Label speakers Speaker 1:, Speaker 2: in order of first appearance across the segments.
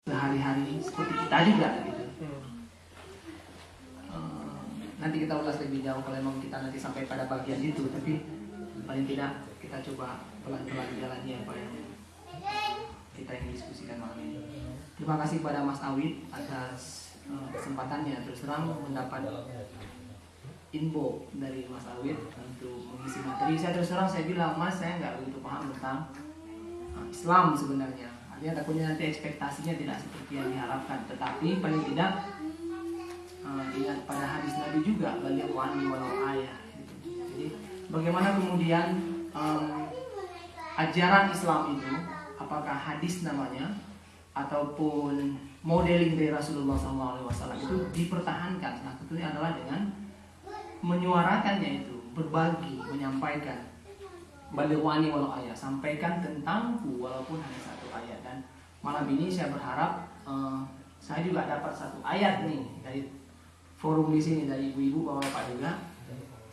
Speaker 1: sehari-hari seperti kita juga gitu. Nanti kita ulas lebih jauh kalau memang kita nanti sampai pada bagian itu, tapi paling tidak kita coba pelan-pelan jalannya apa yang kita ingin diskusikan malam ini. Terima kasih kepada Mas Awid atas kesempatannya. Terus terang mendapat info dari Mas Awid untuk mengisi materi. Saya terus terang saya bilang, Mas, saya nggak begitu paham tentang Islam sebenarnya. Artinya takutnya nanti ekspektasinya tidak seperti yang diharapkan. Tetapi paling tidak ingat pada hadis Nabi juga, balighu anni walau ayah. Jadi bagaimana kemudian ajaran Islam itu, apakah hadis namanya ataupun modeling dari Rasulullah SAW itu dipertahankan. Nah, tentunya adalah dengan menyuarakannya itu, berbagi, menyampaikan. Balighu anni walau ayah, sampaikan tentangku walaupun hanya satu ayat. Dan malam ini saya berharap saya juga dapat satu ayat nih dari forum di sini, dari ibu-ibu, bapak-bapak juga.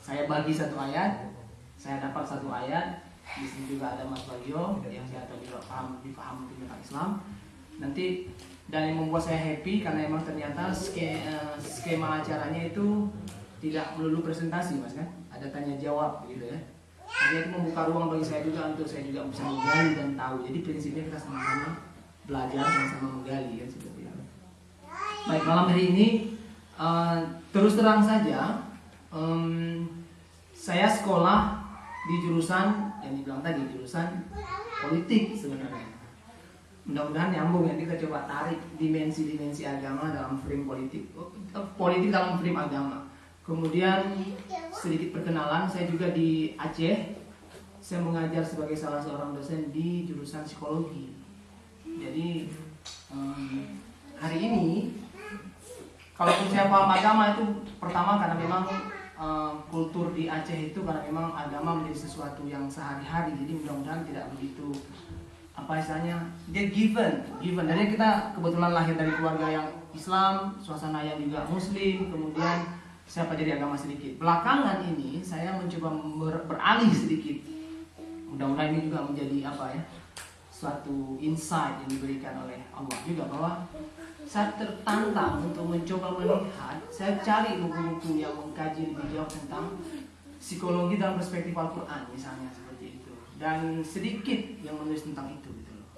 Speaker 1: Saya bagi satu ayat, saya dapat satu ayat. Di sini juga ada Mas Bagio yang saya tahu juga dipaham tentang Islam. Nanti dan yang membuat saya happy karena memang ternyata skema acaranya itu tidak melulu presentasi, Mas, kan? Ada tanya jawab gitu ya. Jadi itu membuka ruang bagi saya juga untuk saya juga bisa menggali dan tahu. Jadi prinsipnya kita sama-sama belajar, sama-sama menggali kan seperti itu. Baik, malam hari ini terus terang saja saya sekolah di jurusan yang dibilang tadi, jurusan politik sebenarnya. Mudah-mudahan nyambung ya, kita coba tarik dimensi-dimensi agama dalam frame politik dalam frame agama. Kemudian sedikit perkenalan, saya juga di Aceh. Saya mengajar sebagai salah seorang dosen di jurusan psikologi. Jadi hari ini kalaupun saya paham agama itu pertama karena memang kultur di Aceh itu karena memang agama menjadi sesuatu yang sehari-hari. Jadi mudah-mudahan tidak begitu apa istilahnya, dia given. Jadi kita kebetulan lahir dari keluarga yang Islam, suasana yang juga Muslim, kemudian saya pelajari agama sedikit. Belakangan ini saya mencoba beralih sedikit. Mudah-mudahan ini juga menjadi apa ya, suatu insight yang diberikan oleh Allah juga, bahwa saya tertantang untuk mencoba melihat, saya cari buku-buku yang mengkaji lebih jauh tentang psikologi dalam perspektif Al-Quran misalnya seperti itu, dan sedikit yang menulis tentang itu gitu loh.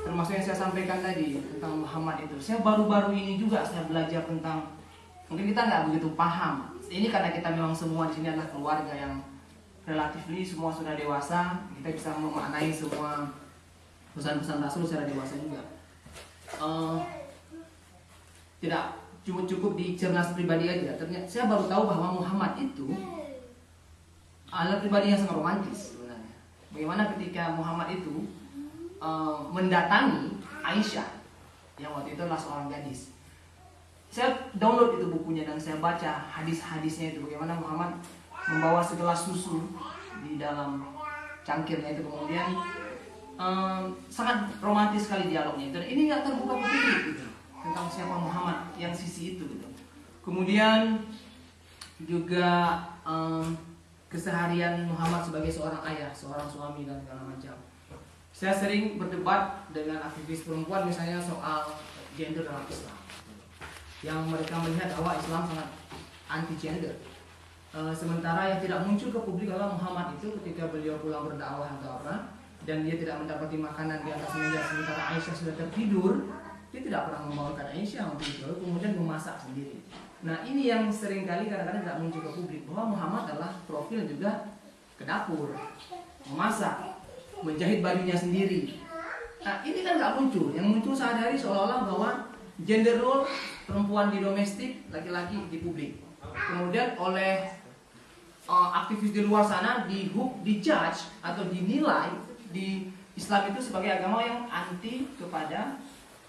Speaker 1: Termasuk yang saya sampaikan tadi tentang Muhammad itu, saya baru-baru ini juga saya belajar tentang, mungkin kita nggak begitu paham. Ini karena kita memang semua di sini adalah keluarga yang relatifly semua sudah dewasa, kita bisa memaknai semua pesan-pesan Rasul secara dewasa juga. Tidak cukup di cerdas pribadi aja. Ternyata saya baru tahu bahwa Muhammad itu adalah pribadi yang sangat romantis sebenarnya. Bagaimana ketika Muhammad itu mendatangi Aisyah yang waktu itu adalah seorang gadis. Saya download itu bukunya dan saya baca hadis-hadisnya itu, bagaimana Muhammad membawa segelas susu di dalam cangkirnya itu, kemudian sangat romantis sekali dialognya itu. Dan ini nggak terbuka publik gitu tentang siapa Muhammad yang sisi itu gitu. Kemudian juga keseharian Muhammad sebagai seorang ayah, seorang suami dan segala macam. Saya sering berdebat dengan aktivis perempuan misalnya soal gender dalam Islam, yang mereka melihat bahwa Islam sangat anti gender. Sementara yang tidak muncul ke publik adalah Muhammad itu ketika beliau pulang berdakwah atau apa, dan dia tidak mendapati makanan di atas meja sementara Aisyah sudah tertidur, dia tidak pernah membawakan Aisyah untuk itu, kemudian memasak sendiri. Nah, ini yang seringkali kadang-kadang tidak muncul ke publik, bahwa Muhammad adalah profil juga ke dapur, memasak, menjahit bajunya sendiri. Nah, ini kan nggak muncul. Yang muncul sehari-hari seolah-olah bahwa gender role perempuan di domestik, laki-laki di publik. Kemudian oleh aktivis di luar sana dijudge atau dinilai di Islam itu sebagai agama yang anti kepada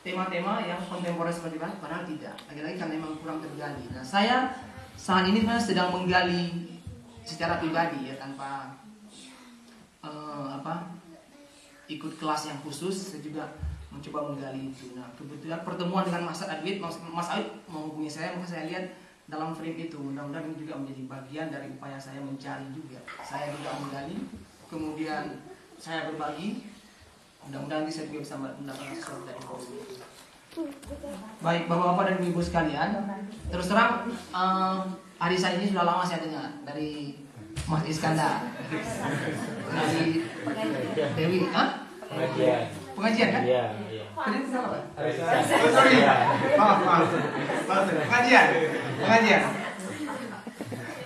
Speaker 1: tema-tema yang kontemporer seperti itu, padahal tidak. Lagi-lagi karena memang kurang tergali. Nah, saya saat ini sedang menggali secara pribadi ya, tanpa ikut kelas yang khusus. Saya juga mencoba menggali itu. Nah, kebetulan pertemuan dengan Mas Awid menghubungi saya, maka saya lihat dalam frame itu. Mudah-mudahan ini juga menjadi bagian dari upaya saya mencari juga. Saya juga menggali, kemudian saya berbagi. Mudah-mudahan saya juga bisa mendapatkan sesuatu dari forum itu. Baik bapak-bapak dan ibu sekalian, terus terang arisan ini sudah lama saya dengar dari Mas Iskandar, dari Dewi, pengajian kan?
Speaker 2: Iya.
Speaker 1: Tadi itu apa?
Speaker 2: Arisan.
Speaker 1: Sorry, maaf. Pengajian.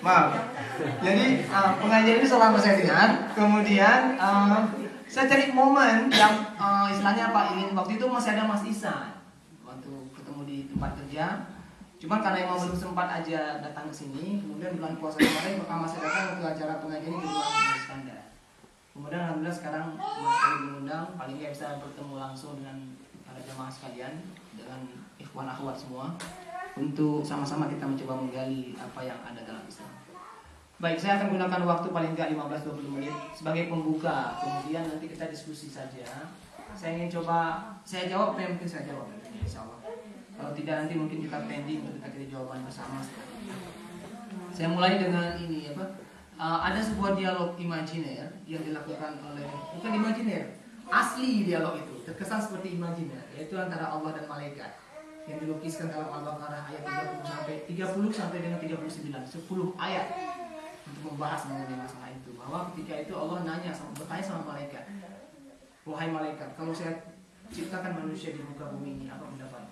Speaker 1: Maaf. Jadi pengajian ini selama saya dengar, kemudian saya cari momen yang istilahnya apa, ingin waktu itu masih ada Mas Isan waktu ketemu di tempat kerja. Cuman karena emang belum sempat aja datang ke sini, kemudian bulan puasa kemarin pertama saya datang ke acara pengajian ini di rumah Mas Iskandar. Kemudian alhamdulillah sekarang Mas Ali mengundang, paling nggak bisa bertemu langsung dengan para jamaah sekalian, dengan ikhwan akhwat semua, untuk sama-sama kita mencoba menggali apa yang ada dalam Islam. Baik, saya akan gunakan waktu paling nggak 15-20 menit sebagai pembuka, kemudian nanti kita diskusi saja. Saya ingin coba, saya jawab apa yang mungkin saya jawab, insya Allah. Kalau tidak nanti mungkin kita pending untuk kita cari jawaban bersama. Saya mulai dengan ini apa? Ada sebuah dialog imajiner yang dilakukan oleh, bukan imajiner, asli dialog itu terkesan seperti imajiner, yaitu antara Allah dan malaikat yang dilukiskan dalam Al-Baqarah ayat 30 sampai dengan 39, 10 ayat untuk membahas mengenai masalah itu. Bahwa ketika itu Allah bertanya sama malaikat, wahai malaikat, kalau saya ciptakan manusia di muka bumi ini, apa pendapatnya?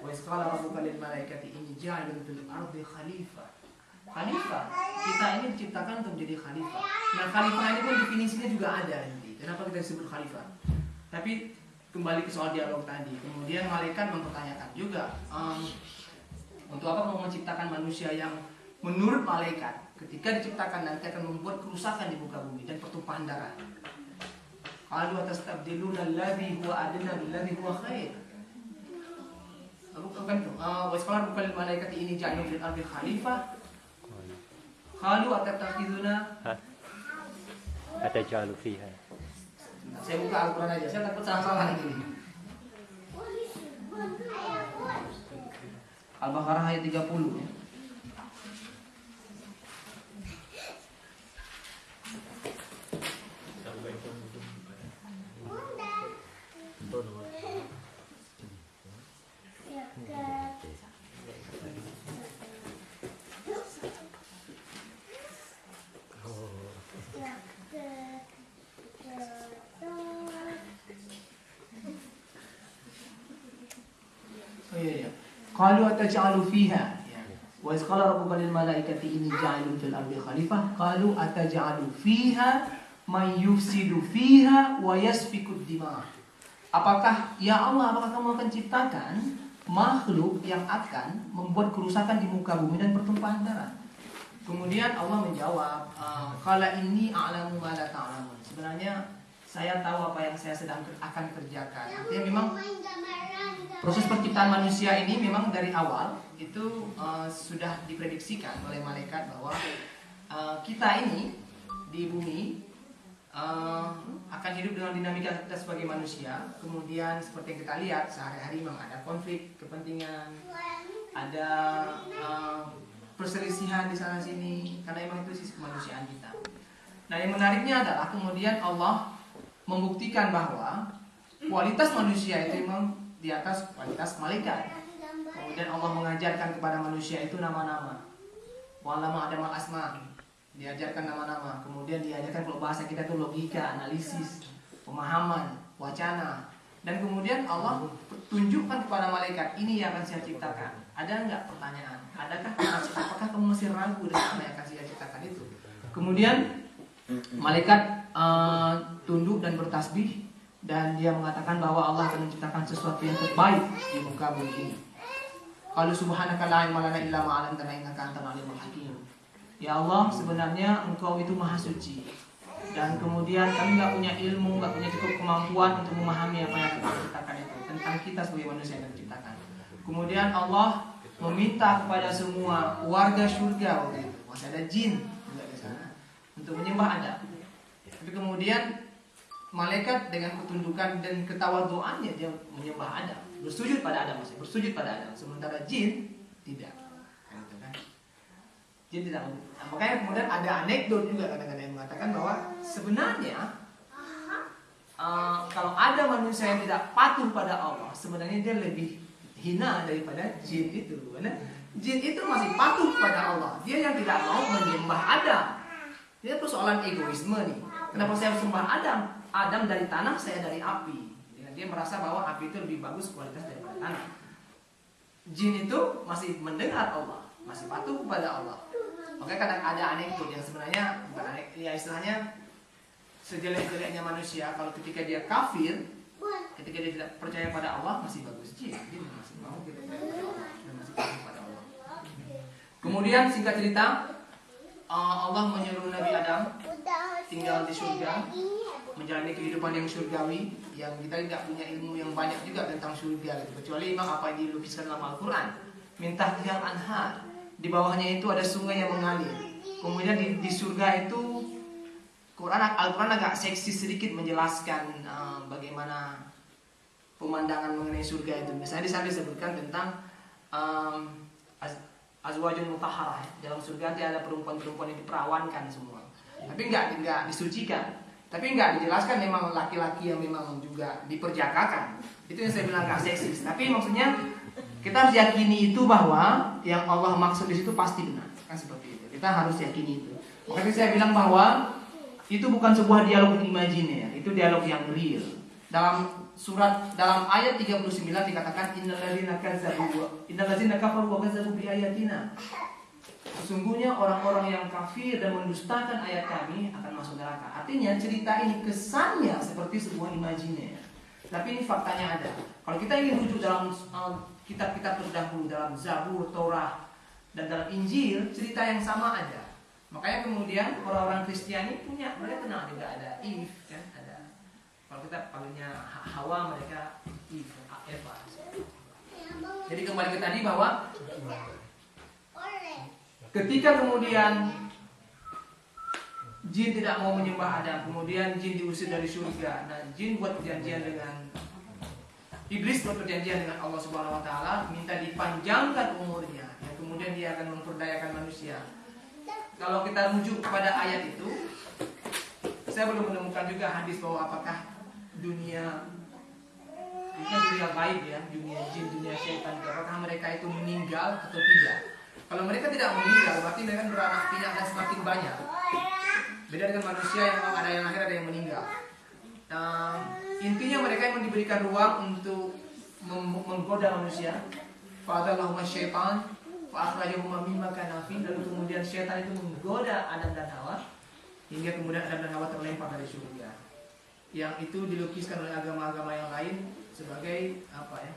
Speaker 1: Wa isqala rabbuka lil malaikati inni ja'ilun fil ardi khalifah. Khalifah, kita ini diciptakan untuk menjadi khalifah. Nah, khalifah ini pun definisinya juga ada nanti. Kenapa kita disebut khalifah? Tapi kembali ke soal dialog tadi. Kemudian malaikat mempertanyakan juga, untuk apa mau menciptakan manusia yang menurut malaikat ketika diciptakan nanti akan membuat kerusakan di muka bumi dan pertumpahan darah. Qalu atastabdiluna alladhi huwa adna billadhi huwa khair. Bukan tuh. Wa isqala rabbuka lil malaikati inni ja'ilun fil ardi khalifah. Qalu atattakhiduna
Speaker 2: Atajalu fiha.
Speaker 1: Saya buka Al-Quran aja, saya takut salah-salah ini. Al-Baqarah ayat 30 ya. Qalu ataj'alu fiha wa iz qala rabbuka lil malaikati inni ja'ilun fil ardi khalifah qalu ataj'alu fiha may yufsidu fiha wa yasfiku dima. Apakah ya Allah, apakah kamu akan ciptakan makhluk yang akan membuat kerusakan di muka bumi dan pertumpahan darah? Kemudian Allah menjawab, qala inni a'lamu ma la ta'lamun. Sebenarnya saya tahu apa yang saya sedang akan kerjakan. Artinya memang proses penciptaan manusia ini memang dari awal itu sudah diprediksikan oleh malaikat bahwa kita ini di bumi akan hidup dengan dinamika kita sebagai manusia. Kemudian seperti yang kita lihat sehari-hari memang ada konflik kepentingan, ada perselisihan di sana sini, karena memang itu sisi kemanusiaan kita. Nah, yang menariknya adalah kemudian Allah membuktikan bahwa kualitas manusia itu memang di atas kualitas malaikat. Kemudian Allah mengajarkan kepada manusia itu nama-nama. Wa'allama Adama al-asma, diajarkan nama-nama. Kemudian diajarkan, kalau bahasa kita itu logika, analisis, pemahaman, wacana. Dan kemudian Allah tunjukkan kepada malaikat, ini yang akan saya ciptakan. Ada enggak pertanyaan? Apakah kamu masih ragu dengan apa yang akan saya ciptakan itu? Kemudian malaikat tunduk dan bertasbih, dan dia mengatakan bahwa Allah akan menciptakan sesuatu yang terbaik di muka bumi ini. Qalu subhanaka la ilma lana illa ma 'allamtana innaka antal alimul hakim. Ya Allah, sebenarnya Engkau itu maha suci, dan kemudian kami nggak punya ilmu, nggak punya cukup kemampuan untuk memahami apa yang Engkau ciptakan itu tentang kita sebagai manusia yang diciptakan. Kemudian Allah meminta kepada semua warga surga waktu itu, masih ada jin juga di sana, untuk menyembah Adam. Tapi kemudian malaikat dengan ketundukan dan ketawaduannya dia menyembah Adam, bersujud pada Adam, masih bersujud pada Adam. Sementara jin tidak. Jin tidak. Nah, makanya kemudian ada anekdot juga kadang-kadang yang mengatakan bahwa sebenarnya kalau ada manusia yang tidak patuh pada Allah, sebenarnya dia lebih hina daripada jin itu. Karena jin itu masih patuh pada Allah. Dia yang tidak mau menyembah Adam. Ini persoalan egoisme nih. Kenapa saya harus sembah Adam? Adam dari tanah, saya dari api. Dia merasa bahwa api itu lebih bagus kualitas daripada tanah. Jin itu masih mendengar Allah, masih patuh kepada Allah. Makanya kadang ada anekdot yang sebenarnya bukan anekdot, ya istilahnya sejelek-jeleknya manusia kalau ketika dia kafir, ketika dia tidak percaya pada Allah masih bagus. Jin masih mau kita percaya pada Allah dan masih patuh pada Allah. Kemudian singkat cerita, Allah menyuruh Nabi Adam tinggal di surga, menjalani kehidupan yang surgawi, yang kita tidak punya ilmu yang banyak juga tentang surga gitu. Kecuali memang apa yang dilukiskan dalam Al-Quran. Mintah tiang anhar, di bawahnya itu ada sungai yang mengalir. Kemudian di surga itu Al-Quran agak seksi sedikit menjelaskan bagaimana pemandangan mengenai surga itu. Misalnya di sana disebutkan tentang azwajun mutahharah. Dalam surga nanti ada perempuan-perempuan yang diperawankan semua. Tapi enggak disucikan. Tapi enggak dijelaskan memang laki-laki yang memang juga diperjakakan. Itu yang saya bilang agak seksis. Tapi maksudnya kita harus yakini itu bahwa yang Allah maksud di situ pasti benar. Kan seperti itu. Kita harus yakini itu. Makanya saya bilang bahwa itu bukan sebuah dialog imajiner, itu dialog yang real. Dalam ayat 39 dikatakan innalladzina kafaru wa kazzabu bi ayatina. Sesungguhnya orang-orang yang kafir dan mendustakan ayat kami akan masuk neraka. Artinya cerita ini kesannya seperti sebuah imajiner, tapi ini faktanya ada. Kalau kita ingin rujuk dalam kitab-kitab terdahulu, dalam Zabur, Torah, dan dalam Injil, cerita yang sama ada. Makanya kemudian orang-orang Kristiani punya, mereka kenal juga ada Eve, kan ada. Kalau kita panggilnya Hawa, mereka Eve, Eva. Jadi kembali ke tadi bahwa ketika kemudian jin tidak mau menyembah Adam, kemudian jin diusir dari surga. Nah, jin buat perjanjian dengan iblis, buat perjanjian dengan Allah Subhanahu wa taala, minta dipanjangkan umurnya, dan kemudian dia akan memperdayakan manusia. Kalau kita rujuk kepada ayat itu, saya belum menemukan juga hadis bahwa apakah dunia gaib ya, dunia jin, dunia syaitan, apakah mereka itu meninggal atau tidak. Kalau mereka tidak meninggal, berarti mereka beranak pinak dan semakin banyak. Beda dengan manusia yang memang ada yang lahir, ada yang meninggal. Intinya mereka yang diberikan ruang untuk menggoda manusia. Fa'adallahumma syaitan fa'akhrajahuma mimma kana fi. Lalu kemudian syaitan itu menggoda Adam dan Hawa, hingga kemudian Adam dan Hawa terlempar dari surga. Yang itu dilukiskan oleh agama-agama yang lain sebagai apa ya?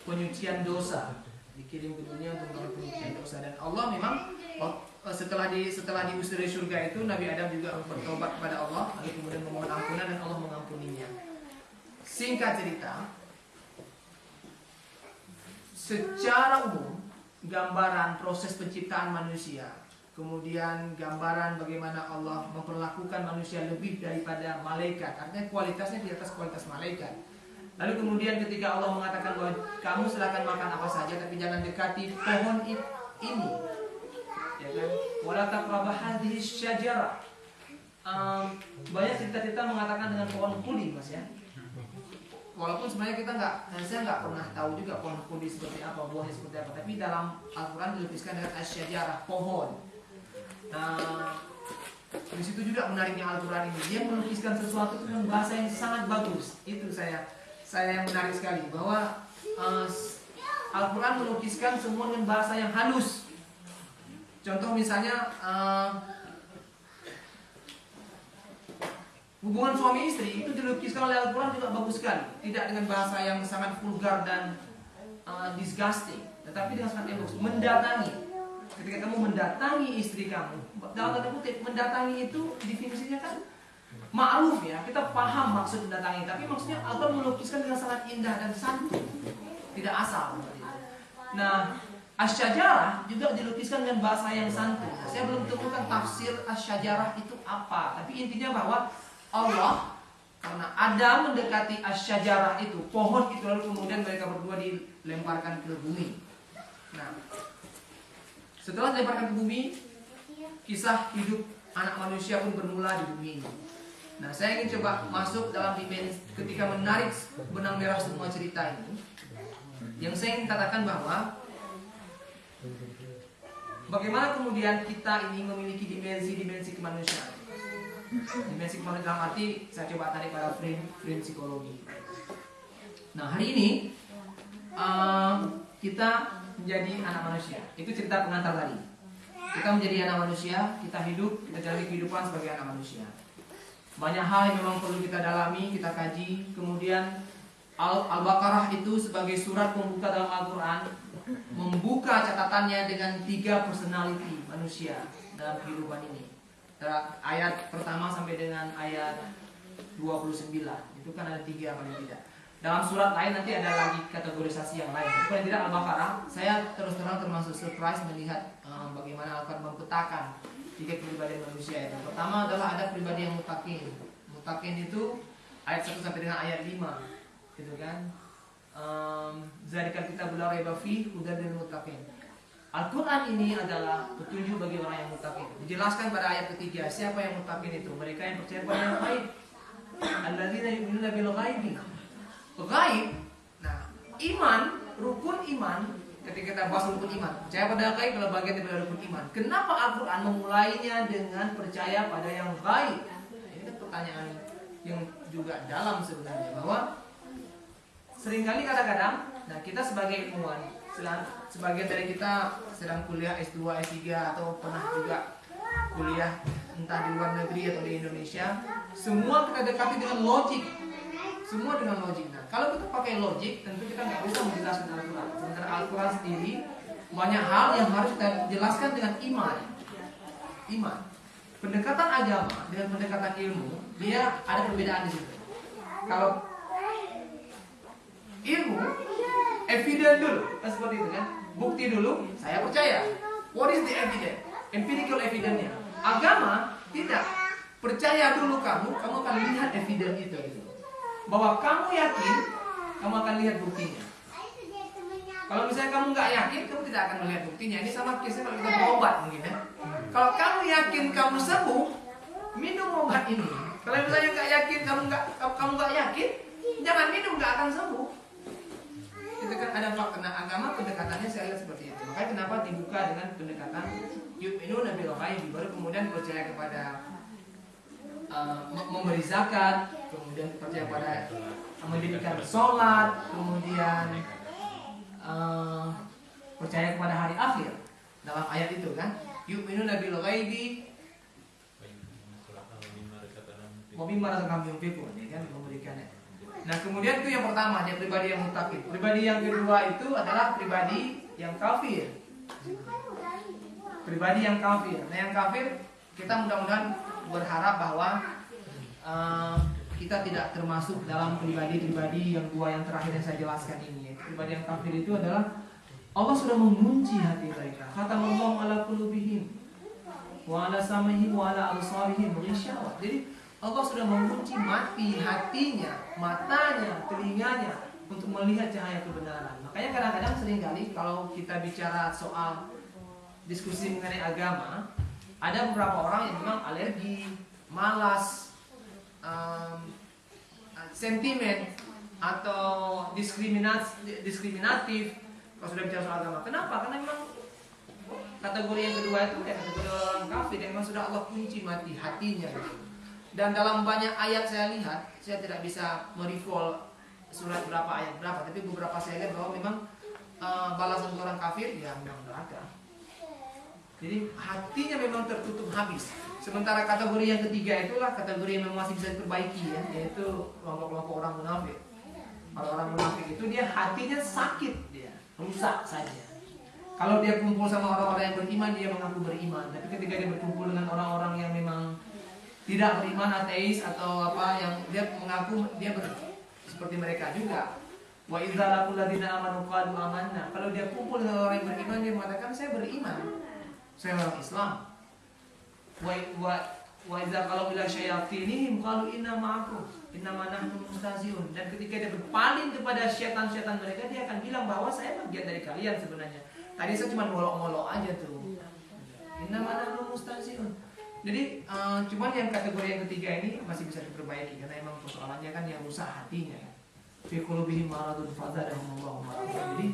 Speaker 1: Penyucian dosa, dikirim ke dunia untuk melakukan penyucian dosa. Dan Allah memang setelah diusir dari surga itu, Nabi Adam juga bertobat kepada Allah, lalu kemudian memohon ampunan dan Allah mengampuninya. Singkat cerita, secara umum gambaran proses penciptaan manusia, kemudian gambaran bagaimana Allah memperlakukan manusia lebih daripada malaikat, artinya kualitasnya di atas kualitas malaikat. Lalu kemudian ketika Allah mengatakan bahwa kamu silakan makan apa saja, tapi jangan dekati pohon ini, ya kan? Wala taqrabah hadhihi syajarah. Banyak cerita-cerita mengatakan dengan pohon kuli, Mas ya. Walaupun sebenarnya saya nggak pernah tahu juga pohon kuli seperti apa, buahnya seperti apa. Tapi dalam Al-Quran dilukiskan dengan asyajarah, pohon. Nah, di situ juga menariknya Al-Quran ini. Dia melukiskan sesuatu dengan bahasa yang sangat bagus. Itu saya yang menarik sekali bahwa Al-Quran melukiskan semua dengan bahasa yang halus. Contoh misalnya hubungan suami istri itu dilukiskan oleh Al-Quran juga bagus sekali. Tidak dengan bahasa yang sangat vulgar dan disgusting, tetapi dengan sangat bagus. Mendatangi, ketika kamu mendatangi istri kamu, dalam tanda kutip mendatangi itu definisinya kan ma'ruf ya, kita paham maksud mendatangi, tapi maksudnya Allah melukiskan dengan sangat indah dan santun, tidak asal. Nah, asyajarah juga dilukiskan dengan bahasa yang santun. Saya belum temukan tafsir asyajarah itu apa, tapi intinya bahwa Allah, karena Adam mendekati asyajarah itu, pohon itu, lalu kemudian mereka berdua dilemparkan ke bumi. Nah, setelah dilemparkan ke bumi, kisah hidup anak manusia pun bermula di bumi ini. Nah, saya ingin coba masuk dalam dimensi ketika menarik benang merah semua cerita ini. Yang saya ingin katakan bahwa bagaimana kemudian kita ini memiliki dimensi-dimensi kemanusiaan. Dimensi kemanusiaan dalam arti saya coba tarik pada frame psikologi. Nah, hari ini kita menjadi anak manusia. Itu cerita pengantar tadi. Kita menjadi anak manusia, kita hidup, kita jalani kehidupan sebagai anak manusia. Banyak hal yang memang perlu kita dalami, kita kaji. Kemudian Al-Baqarah itu sebagai surat pembuka dalam Al-Quran, membuka catatannya dengan 3 personality manusia dalam kehidupan ini. Ayat pertama sampai dengan ayat 29. Itu kan ada 3 paling tidak. Dalam surat lain nanti ada lagi kategorisasi yang lain. Paling tidak Al-Baqarah, saya terus terang termasuk surprise melihat bagaimana Al-Quran mempetakan 3 kepribadian manusia itu. Pertama adalah ada pribadi yang mutakin. Mutakin itu ayat 1 sampai dengan ayat 5. Gitu kan? Zalikal kitabul la raiba fihi hudan lil muttaqin. Al-Quran ini adalah petunjuk bagi orang yang mutakin. Dijelaskan pada ayat ketiga, siapa yang mutakin itu? Mereka yang percaya pada yang gaib. Alladzina yu'minuna bil ghaibi. Gaib. Nah, iman, rukun iman, ketika kita bahas rukun iman, percaya pada gaib adalah bagian dari rukun iman. Kenapa Al-Quran memulainya dengan percaya pada yang gaib? Ini kan pertanyaan yang juga dalam sebenarnya, bahwa seringkali kadang-kadang, nah kita sebagai ilmuwan, sebagian dari kita sedang kuliah S2, S3 atau pernah juga kuliah entah di luar negeri atau di Indonesia, semua kita dekati dengan logik. Semua dengan logik. Nah, kalau kita pakai logik, tentu kita nggak bisa menjelaskan Al-Quran. Sementara Al-Quran sendiri banyak hal yang harus kita jelaskan dengan iman. Iman. Pendekatan agama dengan pendekatan ilmu, dia ada perbedaan di situ. Kalau ilmu, evidence dulu, kan seperti itu kan? Bukti dulu, saya percaya. What is the evidence? Empirical evidence-nya. Agama tidak. Percaya dulu kamu akan lihat evidence itu. Gitu. Bahwa kamu yakin, kamu akan lihat buktinya. Kalau misalnya kamu nggak yakin, kamu tidak akan melihat buktinya. Ini sama kisah kalau kita berobat mungkin ya. Kalau kamu yakin kamu sembuh, minum obat ini. Kalau misalnya nggak yakin, kamu nggak yakin, jangan minum, nggak akan sembuh. Itu kan ada fakta. Nah, agama pendekatannya saya lihat seperti itu. Makanya kenapa dibuka dengan pendekatan yu'minuna bil ghaibi, baru kemudian percaya kepada memberi zakat, kemudian percaya pada mendirikan sholat, kemudian percaya kepada hari akhir dalam ayat itu kan, yu'minuna bil ghaibi wa mimma razaqnahum yunfiqun, ya kan, memberikannya. Nah, kemudian itu yang pertama, dia pribadi yang mutakin. Pribadi yang kedua itu adalah pribadi yang kafir. Pribadi yang kafir. Nah, yang kafir kita mudah-mudahan berharap bahwa kita tidak termasuk dalam pribadi-pribadi yang dua yang terakhir yang saya jelaskan ini. Pribadi yang kafir itu adalah Allah sudah mengunci hati mereka. Khatamallahu ala qulubihim wa ala sam'ihim wa ala absarihim ghishawa. Jadi Allah sudah mengunci mati hatinya, matanya, telinganya untuk melihat cahaya kebenaran. Makanya kadang-kadang seringkali kalau kita bicara soal diskusi mengenai agama, ada beberapa orang yang memang alergi, malas, sentimen atau diskriminatif kalau sudah bicara soal agama. Kenapa? Karena memang kategori yang kedua itu ya kategori orang kafir yang memang sudah Allah kunci mati hatinya. Dan dalam banyak ayat saya lihat, saya tidak bisa merecall surat berapa ayat berapa, tapi beberapa saya lihat bahwa memang balasan orang kafir ya memang neraka. Jadi hatinya memang tertutup habis. Sementara kategori yang ketiga itulah kategori yang memang masih bisa diperbaiki ya, yaitu kelompok-kelompok orang munafik. Kalau orang munafik itu dia hatinya sakit, dia rusak saja. Kalau dia kumpul sama orang-orang yang beriman, dia mengaku beriman. Tapi ketika dia berkumpul dengan orang-orang yang memang tidak beriman, ateis atau apa, yang dia mengaku dia seperti mereka juga. Wa idza laqul ladzina amanu qalu amanna. Kalau dia kumpul dengan orang yang beriman, dia mengatakan saya beriman. Saya orang Islam. Wa idza qalu ila syayatinihim qalu inna ma'akum innama nahnu mustahzi'un. Dan ketika dia berpaling kepada syaitan-syaitan mereka, dia akan bilang bahwa saya bagian dari kalian sebenarnya. Tadi saya cuma ngolok-ngolok aja tuh. Innama nahnu mustahzi'un. Jadi cuman yang kategori yang ketiga ini masih bisa diperbaiki karena emang persoalannya kan yang rusak hatinya ya. Fi qulubihim maradun fazadahumullahu maradan. Jadi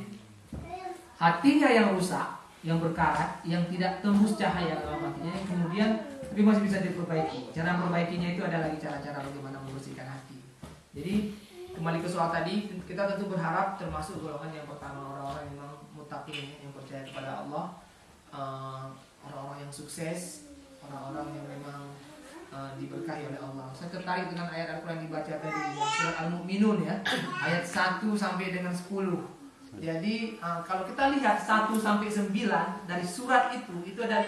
Speaker 1: hatinya yang rusak, yang berkarat, yang tidak tembus cahaya dalam hatinya, yang kemudian tapi masih bisa diperbaiki. Cara memperbaikinya itu ada lagi cara-cara bagaimana membersihkan hati. Jadi kembali ke soal tadi, kita tentu berharap termasuk golongan yang pertama orang-orang yang memang muttaqin, yang percaya kepada Allah, orang-orang yang sukses, orang-orang yang memang diberkahi oleh Allah. Saya tertarik dengan ayat Al-Quran yang dibaca tadi, surat Al-Mu'minun ya, ayat 1 sampai dengan 10. Jadi kalau kita lihat 1 sampai 9 dari surat itu ada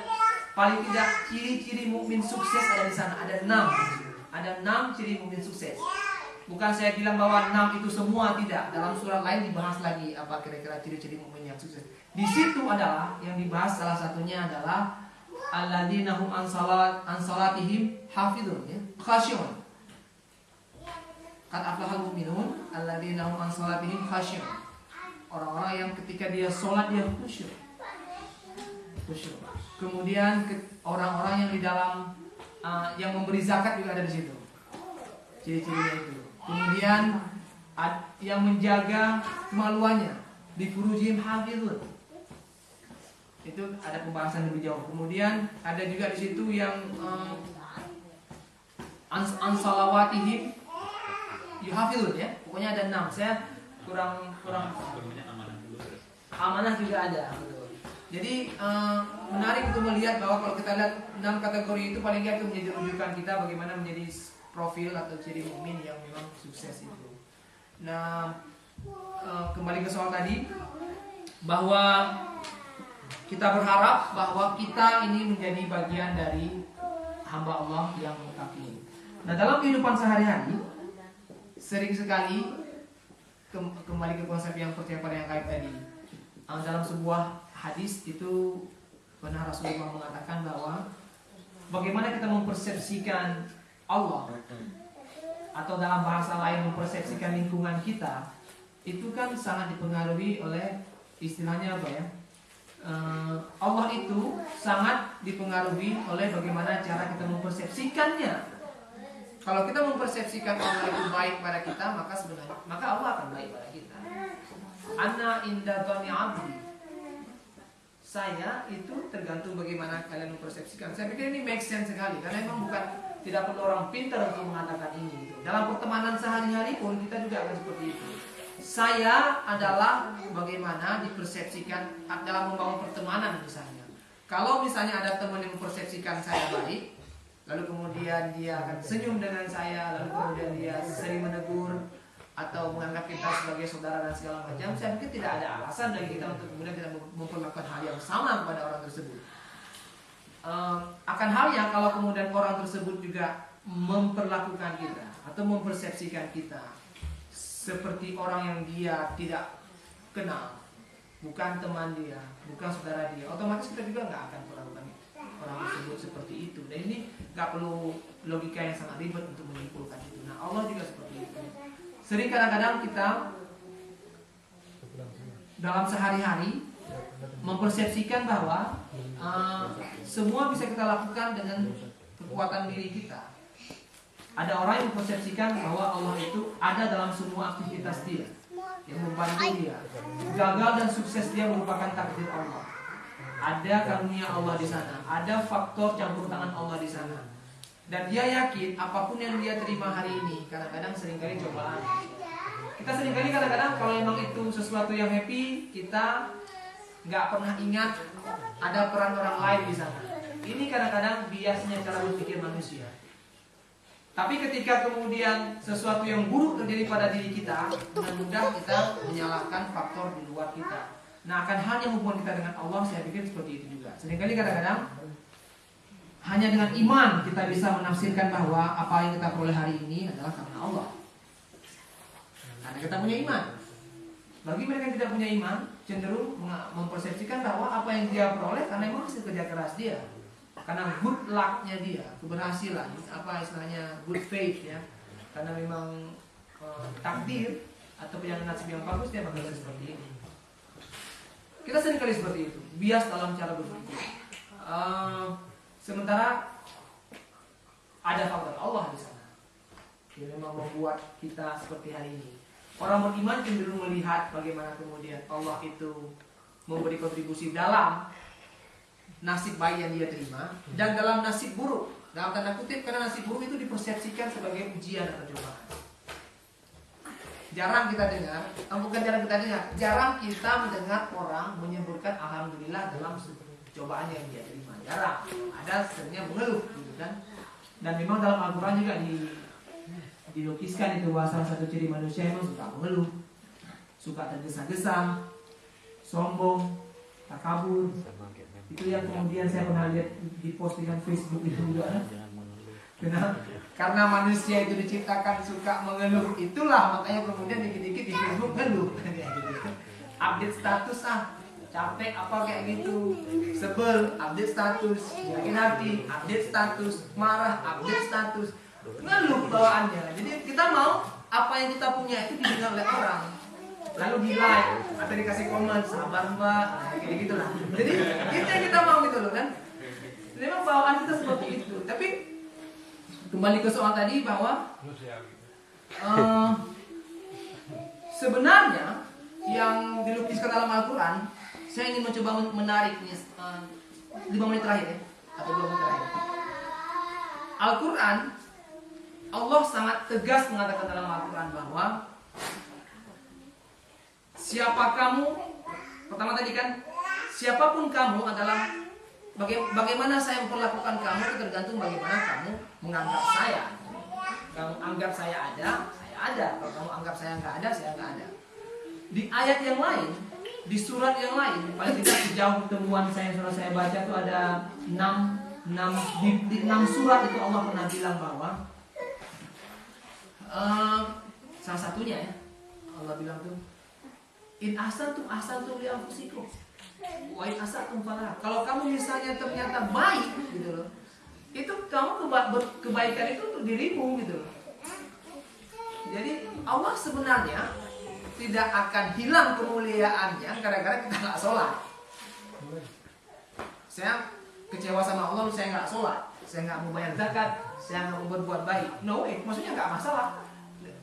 Speaker 1: paling tidak ciri-ciri mukmin sukses ada di sana, ada 6. Ada 6 ciri mukmin sukses. Bukan saya bilang bahwa 6 itu semua, tidak. Dalam surat lain dibahas lagi apa kira-kira ciri-ciri mukmin yang sukses. Di situ adalah yang dibahas salah satunya adalah alladzina hum an salatihim hafizun ya, khasyun. Qad aflahal mu'minun alladzina hum an salatihim khasyun. Orang-orang yang ketika dia sholat dia khusyuk. Kemudian orang-orang yang di dalam yang memberi zakat juga ada di situ. Ciri-cirinya itu. Kemudian yang menjaga kemaluannya, di furujihim hafizun. Itu ada pembahasan lebih jauh. Kemudian ada juga di situ yang ansalawatihim yuhafizun ya. Pokoknya ada 6. Saya kurang amanah juga ada. Jadi menarik untuk melihat bahwa kalau kita lihat 6 kategori itu paling tidak itu menjadi rujukan kita bagaimana menjadi profil atau ciri mukmin yang memang sukses itu. Nah, kembali ke soal tadi bahwa kita berharap bahwa kita ini menjadi bagian dari hamba Allah yang muttaqin. Nah, dalam kehidupan sehari-hari sering sekali kembali ke konsep yang percaya pada yang gaib tadi. Dalam sebuah hadis itu pernah Rasulullah mengatakan bahwa bagaimana kita mempersepsikan Allah atau dalam bahasa lain mempersepsikan lingkungan kita itu kan sangat dipengaruhi oleh istilahnya apa ya? Allah itu sangat dipengaruhi oleh bagaimana cara kita mempersepsikannya. Kalau kita mempersepsikan Allah itu baik pada kita, maka Allah akan baik pada kita. Ana inda dhani abdi. Saya itu tergantung bagaimana kalian mempersepsikan. Saya pikir ini make sense sekali karena memang tidak perlu orang pintar untuk mengatakan ini. Dalam pertemanan sehari-hari pun kita juga akan seperti itu. Saya adalah bagaimana dipersepsikan dalam membangun pertemanan misalnya. Kalau misalnya ada teman yang mempersepsikan saya baik, lalu kemudian dia akan senyum dengan saya, lalu kemudian dia sering menegur atau menganggap kita sebagai saudara dan segala macam, saya pikir tidak ada alasan bagi kita untuk kemudian kita memperlakukan hal yang sama kepada orang tersebut. Akan halnya kalau kemudian orang tersebut juga memperlakukan kita atau mempersepsikan kita seperti orang yang dia tidak kenal, bukan teman dia, bukan saudara dia, otomatis kita juga nggak akan melakukan orang tersebut seperti itu. Dan ini nggak perlu logika yang sangat ribet untuk menyimpulkan itu. Nah, Allah juga seperti itu. Sering kadang-kadang kita dalam sehari-hari mempersepsikan bahwa semua bisa kita lakukan dengan kekuatan diri kita. Ada orang yang mempersepsikan bahwa Allah itu ada dalam semua aktivitas dia, yang membantu dia. Gagal dan sukses dia merupakan takdir Allah. Ada karunia Allah di sana, ada faktor campur tangan Allah di sana. Dan dia yakin apapun yang dia terima hari ini, kadang-kadang seringkali cobaan. Kita seringkali kadang-kadang kalau memang itu sesuatu yang happy, kita nggak pernah ingat ada peran orang lain di sana. Ini kadang-kadang biasnya cara berpikir manusia. Tapi ketika kemudian sesuatu yang buruk terjadi pada diri kita, dengan mudah kita menyalahkan faktor di luar kita. Nah, akan halnya hubungan kita dengan Allah, saya pikir seperti itu juga. Seringkali kadang-kadang hanya dengan iman kita bisa menafsirkan bahwa apa yang kita peroleh hari ini adalah karena Allah. Karena kita punya iman. Bagi mereka yang tidak punya iman, cenderung mempersepsikan bahwa apa yang dia peroleh karena memang hasil kerja keras dia. Karena good luck-nya dia, keberhasilan, apa istilahnya good faith ya. Karena memang takdir atau yang nasib yang bagus dia bakal seperti ini. Kita seringkali seperti itu, bias dalam cara berpikir. Sementara ada faktor Allah di sana. Dia memang membuat kita seperti hari ini. Orang beriman cenderung melihat bagaimana kemudian Allah itu memberi kontribusi dalam nasib baik yang dia terima dan dalam nasib buruk. Dalam tanda kutip, karena nasib buruk itu dipersepsikan sebagai ujian atau cobaan. Jarang kita dengar, bukan jarang kita dengar, jarang kita mendengar orang menyebutkan alhamdulillah dalam cobaan yang dia terima. Jarang. Ada seringnya mengeluh, gitu kan? Dan memang dalam Al-Quran juga dilukiskan itu bahwa salah satu ciri manusia memang suka mengeluh, suka tergesa-gesa, sombong, takabur. Itu yang kemudian saya pernah lihat di postingan Facebook itu juga. Karena manusia itu diciptakan suka mengeluh, itulah makanya kemudian dikit-dikit di Facebook ngeluh. Update status capek apa kayak gitu, sebel, update status, yakin hati, update status, marah, update status, ngeluh bawaannya. Jadi kita mau apa yang kita punya itu didengar oleh orang, lalu di like atau dikasih komen, sabar mbak, kayak gitu lah. Jadi itu yang kita mau gitu loh kan. Memang bawaan kita seperti itu. Tapi kembali ke soal tadi bahwa sebenarnya yang dilukiskan dalam Al-Quran, saya ingin mencoba menarik nih 5 menit terakhir ya, atau 2 menit terakhir. Al-Quran, Allah sangat tegas mengatakan dalam Al-Quran bahwa siapa kamu, pertama tadi kan, siapapun kamu adalah bagaimana saya memperlakukan kamu itu tergantung bagaimana kamu menganggap saya. Kamu anggap saya ada. Kalau kamu anggap saya nggak ada, saya nggak ada. Di ayat yang lain, di surat yang lain, paling tidak sejauh pertemuan surat saya baca itu ada 6 surat itu Allah pernah bilang bahwa salah satunya ya, Allah bilang tuh in ahsantum li anfusikum wa in asatum falah. Kalau kamu misalnya ternyata baik gitu loh, itu kamu kebaikan itu untuk dirimu gitu loh. Jadi Allah sebenarnya tidak akan hilang kemuliaannya gara-gara kita nggak sholat. Saya kecewa sama Allah, saya nggak sholat, saya nggak mau bayar zakat, saya nggak mau berbuat baik. No way, maksudnya nggak masalah.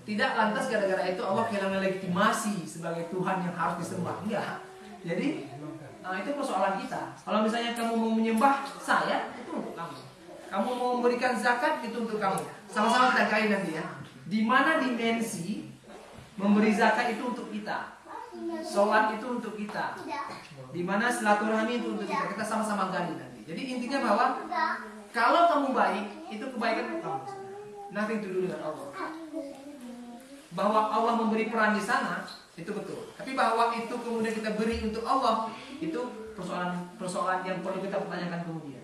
Speaker 1: Tidak lantas gara-gara itu Allah kehilangan legitimasi sebagai Tuhan yang harus disembah. Enggak. Jadi itu persoalan kita. Kalau misalnya kamu mau menyembah saya, itu untuk kamu. Kamu mau memberikan zakat, itu untuk kamu. Sama-sama kita gali nanti ya. Di mana dimensi memberi zakat itu untuk kita, sholat itu untuk kita, di mana silaturahmi itu untuk kita. Kita sama-sama gali nanti. Jadi intinya bahwa kalau kamu baik, itu kebaikan untuk kamu. Nothing to do dengan Allah. Bahwa Allah memberi peran di sana itu betul. Tapi bahwa itu kemudian kita beri untuk Allah, itu persoalan yang perlu kita pertanyakan kemudian.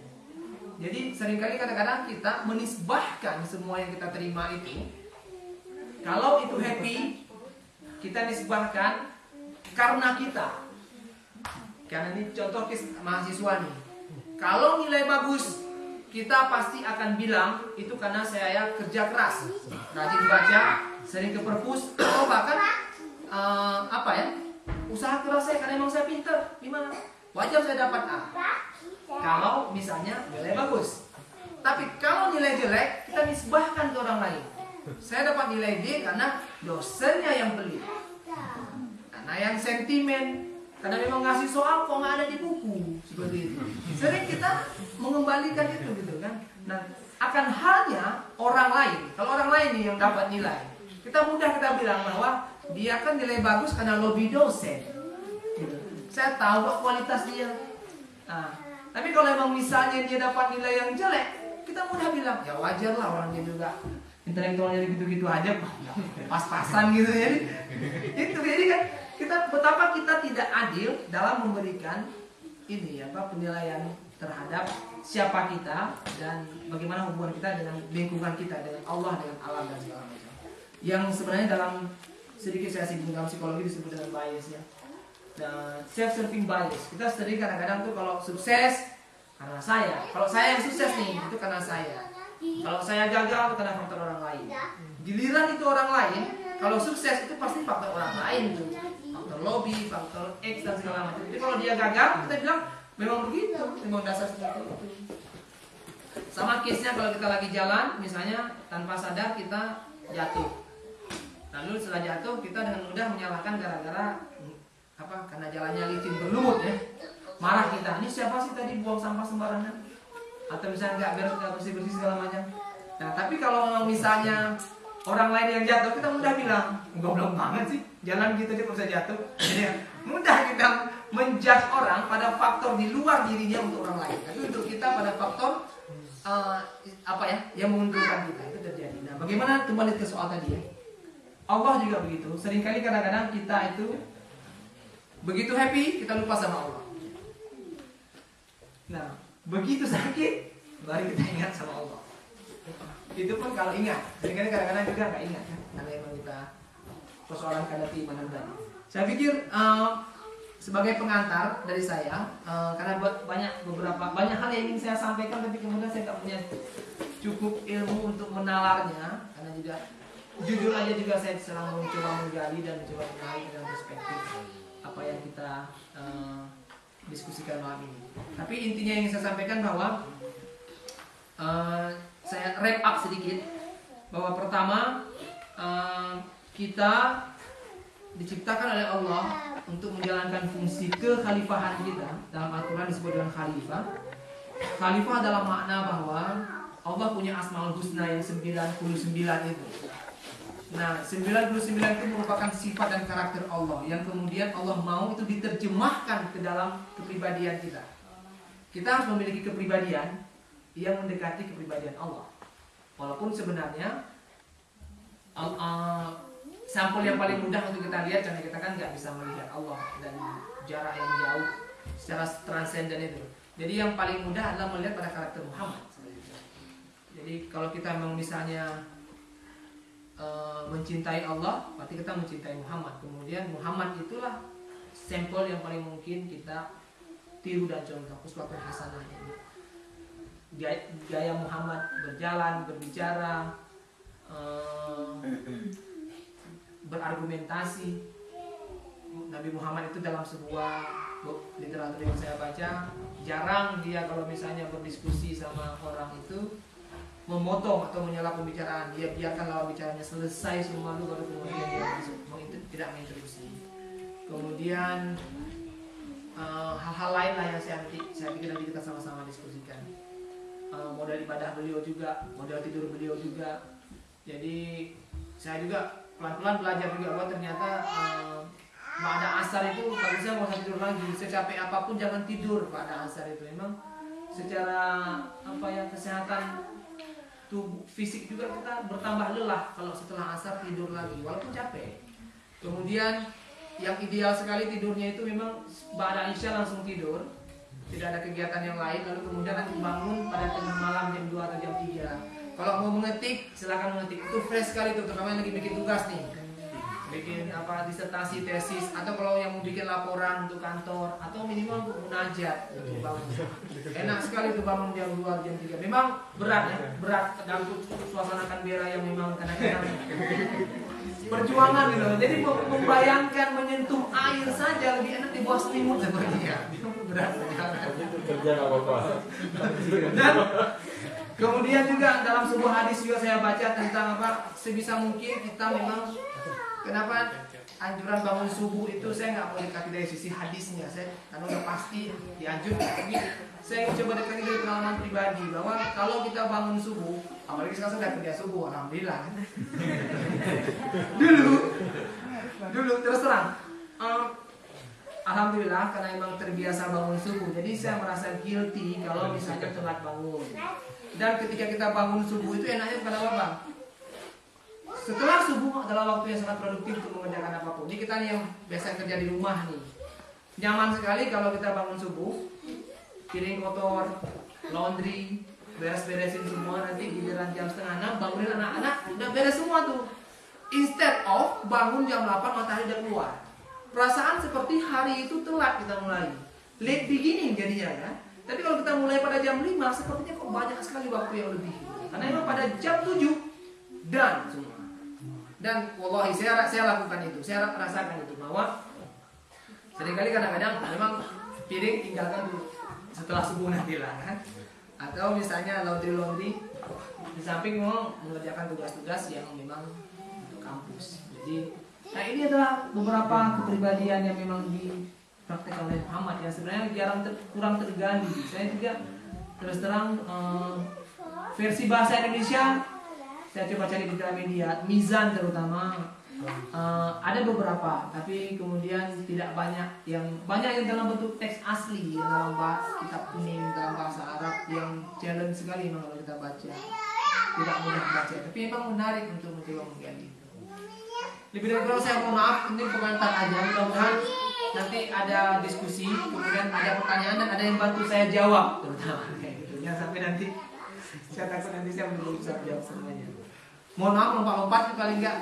Speaker 1: Jadi seringkali kadang-kadang kita menisbahkan semua yang kita terima itu. Kalau itu happy, kita nisbahkan karena kita. Karena ini contoh mahasiswa nih. Kalau nilai bagus, kita pasti akan bilang itu karena saya kerja keras, rajin baca, sering ke perpus, atau bahkan usaha keras saya karena emang saya pinter. Gimana? Wajar saya dapat A. Kalau misalnya nilai bagus. Tapi kalau nilai jelek, kita nisbahkan ke orang lain. Saya dapat nilai D karena dosennya yang pelit, karena yang sentimen, karena memang ngasih soal kok nggak ada di buku, seperti itu. Sering kita mengembalikan itu gitu kan. Nah, akan halnya orang lain. Kalau orang lain nih yang dapat nilai, kita mudah kita bilang bahwa dia kan nilai bagus karena lobby dosen. Saya tahu kok kualitas dia. Nah, tapi kalau memang misalnya dia dapat nilai yang jelek, kita mudah bilang ya wajar lah, orangnya juga intelektualnya gitu-gitu aja, pas-pasan gitu ya. Itu jadi kan betapa kita tidak adil dalam memberikan penilaian terhadap siapa kita dan bagaimana hubungan kita dengan lingkungan kita, dengan Allah, dengan alam dan segala macam. Yang sebenarnya dalam sedikit saya singgung dalam psikologi disebut dengan bias ya. Dan self-serving bias. Kita sering kadang-kadang tuh kalau sukses karena saya. Kalau saya yang sukses nih itu karena saya. Kalau saya gagal itu karena faktor orang lain. Giliran itu orang lain, kalau sukses itu pasti faktor orang lain tuh. Faktor lobby, faktor X dan segala macam. Jadi kalau dia gagal, kita bilang memang begitu, memang dasar seperti itu. Sama case-nya kalau kita lagi jalan, misalnya tanpa sadar kita jatuh. Lalu setelah jatuh kita dengan mudah menyalahkan gara-gara karena jalannya licin berlumut ya. Marah kita, ini siapa sih tadi buang sampah sembarangan? Atau misalnya nggak bersih-bersih segala macam. Nah, tapi kalau misalnya orang lain yang jatuh, kita mudah bilang, goblok banget sih, jalan gitu aja bisa jatuh. Jadi mudah kita menjudge orang pada faktor di luar dirinya untuk orang lain. Tapi untuk kita pada faktor yang menguntungkan kita itu terjadi. Nah, bagaimana kembali ke soal tadi ya? Allah juga begitu. Seringkali kadang-kadang kita itu begitu happy kita lupa sama Allah. Nah, begitu sakit baru kita ingat sama Allah. Itu pun kalau ingat. Seringkali kadang-kadang juga nggak ingat kan? Karena memang kita persoalan kadar keimanan tadi. Saya pikir sebagai pengantar dari saya, karena banyak hal yang ingin saya sampaikan, tapi kemudian saya tak punya cukup ilmu untuk menalarnya, karena juga jujur aja juga saya sedang mencoba menggali dan mencoba menarik dengan perspektif apa yang kita diskusikan malam ini. Tapi intinya yang ingin saya sampaikan bahwa saya wrap up sedikit bahwa pertama kita diciptakan oleh Allah untuk menjalankan fungsi kekhalifahan kita. Dalam Al-Quran disebut dengan khalifah. Khalifah adalah makna bahwa Allah punya Asmaul Husna yang 99 itu. Nah, 99 itu merupakan sifat dan karakter Allah yang kemudian Allah mau itu diterjemahkan ke dalam kepribadian kita. Kita harus memiliki kepribadian yang mendekati kepribadian Allah. Walaupun sebenarnya sampel yang paling mudah untuk kita lihat, karena kita kan nggak bisa melihat Allah dari jarak yang jauh secara transenden itu. Jadi yang paling mudah adalah melihat pada karakter Muhammad. Jadi kalau kita memang misalnya mencintai Allah, berarti kita mencintai Muhammad. Kemudian Muhammad itulah sampel yang paling mungkin kita tiru dan contoh, uswatun hasanahnya. Gaya Muhammad berjalan, berbicara, berargumentasi. Nabi Muhammad itu dalam sebuah literatur yang saya baca, jarang dia kalau misalnya berdiskusi sama orang itu memotong atau menyela pembicaraan. Dia biarkan lawan bicaranya selesai semua dulu, baru kemudian dia tidak menginterupsi. Kemudian hal-hal lain lah yang saya pikir nanti kita sama-sama diskusikan. Model ibadah beliau juga, model tidur beliau juga. Jadi saya juga pelan-pelan belajar juga bahwa ternyata pada asar itu kalau saya mau tidur lagi, secapek apapun jangan tidur pada asar itu. Memang secara kesehatan tubuh fisik juga kita bertambah lelah kalau setelah asar tidur lagi walaupun capek. Kemudian yang ideal sekali tidurnya itu memang ba'da isya langsung tidur, tidak ada kegiatan yang lain, lalu kemudian nanti bangun pada tengah malam jam 2 atau jam 3. Kalau mau mengetik silakan mengetik, itu fresh sekali tuh, terutama yang lagi bikin tugas nih, bikin disertasi, tesis, atau kalau yang mau bikin laporan untuk kantor, atau minimal untuk munajat, enak sekali tuh bangun jam 2, jam 3. Memang berat ya, berat dalam suasana Canberra yang memang kadang-kadang perjuangan gitu. Jadi membayangkan menyentuh air saja lebih enak di bawah selimut sepertinya. Berat.
Speaker 2: Kerja nggak apa-apa.
Speaker 1: Dan kemudian juga dalam sebuah hadis juga saya baca tentang sebisa mungkin kita memang kenapa anjuran bangun subuh itu saya nggak mau dekati dari sisi hadisnya, karena udah pasti dianjurkan. Tapi saya coba dekati dari pengalaman pribadi bahwa kalau kita bangun subuh, apalagi sekarang sudah kerja subuh, alhamdulillah kan. dulu terus terang, alhamdulillah karena emang terbiasa bangun subuh, jadi saya merasa guilty kalau misalnya telat bangun. Dan ketika kita bangun subuh itu enaknya bukan apa? Setelah subuh adalah waktu yang sangat produktif untuk mengerjakan apapun. Ini kita nih yang biasa kerja di rumah nih, nyaman sekali kalau kita bangun subuh, piring kotor, laundry, beres-beresin semua, nanti giliran jam 5:30 bangunin anak-anak, udah beres semua tuh. Instead of bangun jam 8 matahari udah keluar. Perasaan seperti hari itu telat kita mulai, late beginning jadinya ya. Tapi kalau kita mulai pada jam 5, sepertinya kok banyak sekali waktu yang lebih. Karena memang pada jam 7 dan semua. Dan wallahi saya lakukan itu, saya rasakan itu bahwa seringkali kadang-kadang memang piring tinggalkan dulu setelah subuh nanti lah kan. Atau misalnya laundry di samping mau mengerjakan tugas-tugas yang memang untuk kampus. Jadi nah ini adalah beberapa kepribadian yang memang dipraktekkan oleh Muhammad yang sebenarnya kurang tergali. Saya juga terus terang versi bahasa Indonesia saya coba cari di Gramedia, Mizan terutama ada beberapa, tapi kemudian tidak banyak yang dalam bentuk teks asli dalam kitab kuning dalam bahasa Arab yang challenge sekali memang kalau kita baca, tidak mudah baca, tapi memang menarik untuk mencoba menggali. Lebih dari itu saya mohon maaf, ini pengantar aja, mudah-mudahan nanti ada diskusi, kemudian ada pertanyaan dan ada yang bantu saya jawab terutama kayak gitu. Jangan sampai nanti saya takut nanti saya belum bisa jawab semuanya. Mohon maaf lompat-lompat, paling enggak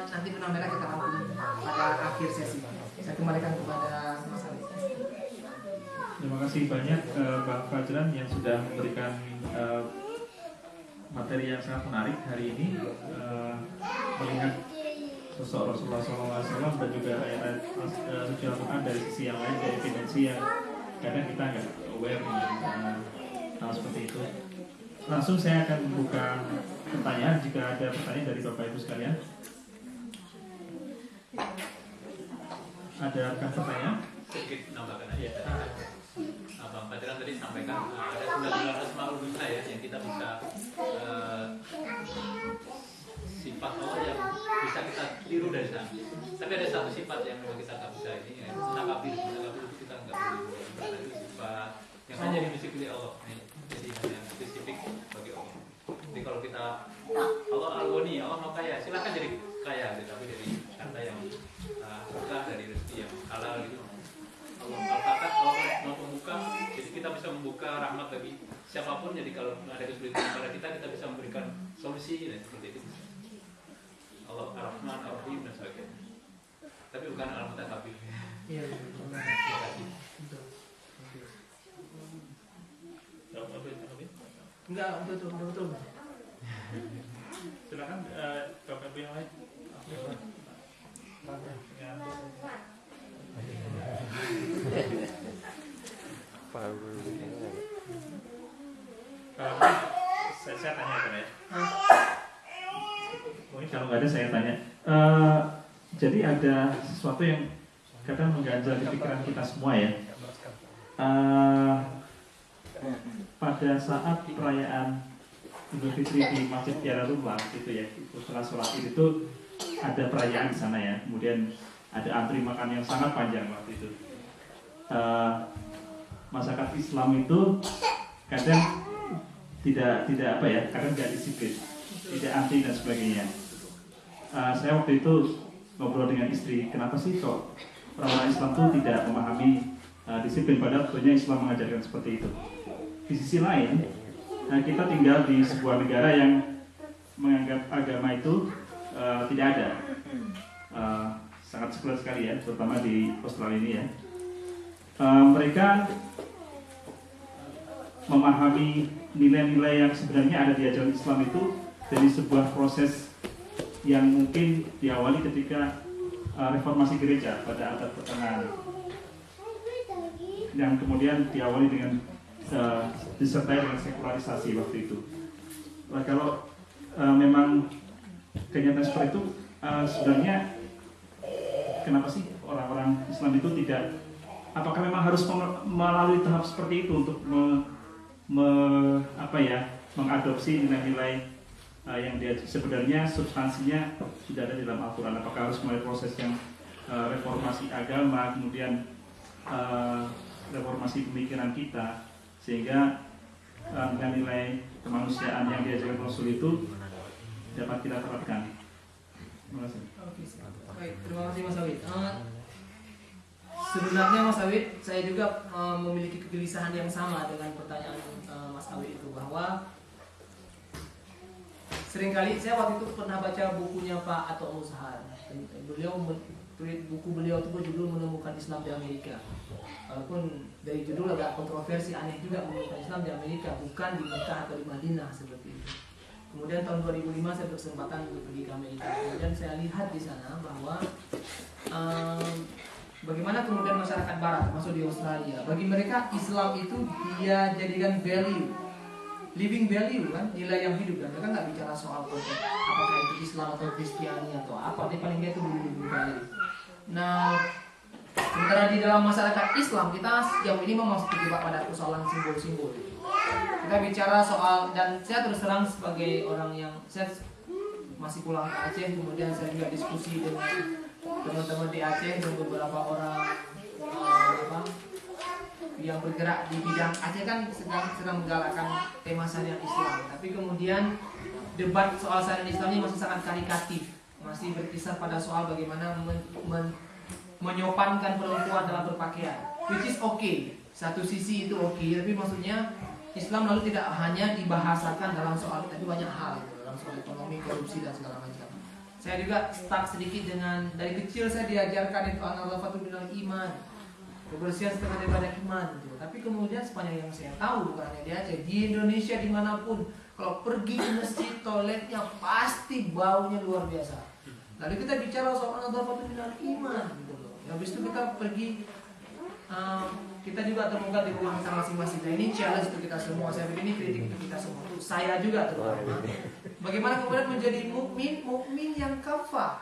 Speaker 1: nanti benang merah kita rangkum pada akhir sesi. Saya kembalikan kepada Mas Ali.
Speaker 3: Terima kasih banyak Bang Fajran yang sudah memberikan materi yang sangat menarik hari ini, melihat sosok Rasulullah SAW dan juga ayat-ayat suci Al-Quran dari sisi yang lain, dari evidensi yang kadang kita nggak aware dengan hal seperti itu. Langsung saya akan membuka pertanyaan jika ada pertanyaan dari Bapak Ibu sekalian. Ada pertanyaan?
Speaker 4: Sedikit menambahkan aja tadi. Bang Fajran tadi sampaikan ada 19 asmaul husna ya yang kita bisa sifat Allah yang bisa kita tiru dari sana. Tapi ada satu sifat yang memang kita nggak bisa ini, ya, nakabir itu kita nggak boleh. Karena itu sifat yang hanya dimiliki oleh Allah. Jadi hanya spesifik bagi Allah. Jadi kalau kita Allah al-Ghani, Allah mau kaya, silakan jadi kaya, tapi dari kata yang susah, dari rezeki yang halal gitu. Allah al-Fatah, Allah mau membuka, jadi kita bisa membuka rahmat bagi siapapun. Jadi kalau ada kesulitan pada kita bisa memberikan solusi dan seperti itu. Allah Ar-Rahman, Ar-Rahim dan sebagainya. Tapi bukan Al-Mutakabir.
Speaker 1: Iya, enggak, betul.
Speaker 3: Silakan Bapak Ibu yang lain. Saya tanya kan ya. Mungkin kalau nggak ada saya tanya. Jadi ada sesuatu yang kadang mengganjal di pikiran kita semua ya. Pada saat perayaan Idul Fitri di Masjid Tiara Rumah itu ya, setelah sholat itu ada perayaan di sana ya. Kemudian ada antri makan yang sangat panjang waktu itu. Masyarakat Islam itu kadang tidak apa ya, kadang tidak disiplin, tidak antri dan sebagainya. Saya waktu itu ngobrol dengan istri, kenapa sih kok orang Islam itu tidak memahami disiplin, padahal tentunya Islam mengajarkan seperti itu. Di sisi lain, kita tinggal di sebuah negara yang menganggap agama itu tidak ada, sangat sekuler sekali ya, terutama di Australia ini ya. Mereka memahami nilai-nilai yang sebenarnya ada di ajaran Islam itu dari sebuah proses yang mungkin diawali ketika reformasi gereja pada abad pertengahan, yang kemudian diawali dengan disertai dengan sekularisasi waktu itu. Nah, kalau memang kenyataan seperti itu, sebenarnya kenapa sih orang-orang Islam itu tidak? Apakah memang harus melalui tahap seperti itu untuk mengadopsi nilai-nilai yang dia sebenarnya substansinya sudah ada di dalam Al-Quran? Apakah harus melalui proses yang reformasi agama, kemudian reformasi pemikiran kita, sehingga nilai kemanusiaan yang diajarkan Rasul itu dapat kita terapkan? Terima kasih.
Speaker 1: Baik, terima kasih Mas Awid. Sebenarnya Mas Awid, saya juga memiliki kegelisahan yang sama dengan pertanyaan Mas Awid itu, bahwa seringkali saya waktu itu pernah baca bukunya Pak Ato Muzahar. Buku beliau itu berjudul Menemukan Islam di Amerika. Walaupun dari judul agak kontroversi, aneh juga, menemukan Islam di Amerika, bukan di Mekah atau di Madinah seperti itu. Kemudian tahun 2005 saya berkesempatan untuk pergi ke Amerika. Kemudian saya lihat di sana bahwa bagaimana kemudian masyarakat Barat, masuk di Australia, bagi mereka Islam itu dia jadikan value, living value kan, nilai yang hidup. Dan mereka nggak bicara soal konsep apakah itu Islam atau Kristiani atau apa, tapi paling nggak itu living value. Nah, sementara di dalam masyarakat Islam kita sejauh ini memang terjebak pada persoalan simbol-simbol. Kita bicara soal, dan saya terus terang sebagai orang yang saya masih pulang ke Aceh, kemudian saya juga diskusi dengan teman-teman di Aceh dan beberapa orang yang bergerak di bidang Aceh kan sedang menggalakkan tema syariat Islam. Tapi kemudian debat soal syariat Islam ini masih sangat karikatif, masih berkisar pada soal bagaimana menyopankan perempuan dalam berpakaian, which is okay. Satu sisi itu okay, tapi maksudnya Islam lalu tidak hanya dibahasakan dalam soal itu, tapi banyak hal gitu, dalam soal ekonomi, korupsi dan segala macam. Saya juga stuck sedikit dengan, dari kecil saya diajarkan itu an-nadhafatu minal iman, kebersihan setengah daripada iman gitu. Tapi kemudian sepanjang yang saya tahu, bukan hanya di Aceh, di Indonesia dimanapun, kalau pergi ke masjid, toiletnya pasti baunya luar biasa. Lalu kita bicara soal an-nadhafatu minal iman gitu loh. Habis itu kita pergi, kita juga temukan di rumah kita masing-masing. Nah, ini challenge untuk kita semua. Saya pikir ini kritik untuk kita semua. Untuk saya juga terutama. Bagaimana kemudian menjadi mukmin yang kafah,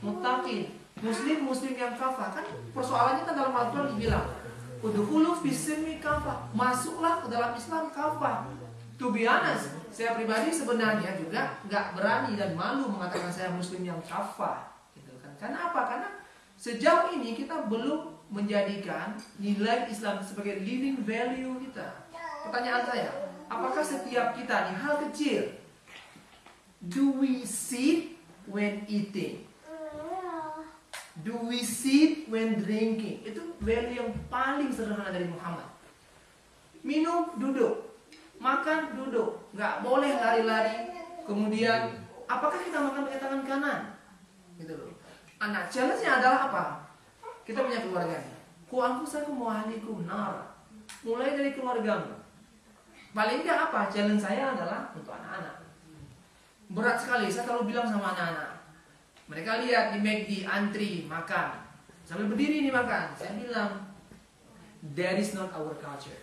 Speaker 1: muttaqin, muslim yang kafah. Kan persoalannya kan dalam Al-Quran dibilang, udkhulu fis-silmi kafah. Masuklah ke dalam Islam kafah. To be honest, saya pribadi sebenarnya juga nggak berani dan malu mengatakan saya muslim yang kafah. Gitu kan? Karena apa? Karena sejauh ini kita belum menjadikan nilai Islam sebagai living value kita. Pertanyaan saya, apakah setiap kita nih hal kecil, do we sit when eating? Do we sit when drinking? Itu value yang paling sederhana dari Muhammad. Minum, duduk. Makan, duduk. Nggak boleh lari-lari. Kemudian, apakah kita makan pakai tangan kanan? Gitu loh. Anak challenge-nya adalah apa? Kita punya keluarga. Ku anfusakum wa ahlikum nar. Mulai dari keluargamu. Paling enggak apa? Challenge saya adalah untuk anak-anak. Berat sekali saya kalau bilang sama anak-anak. Mereka lihat di McD antri makan. Sambil berdiri nih makan. Saya bilang, that is not our culture.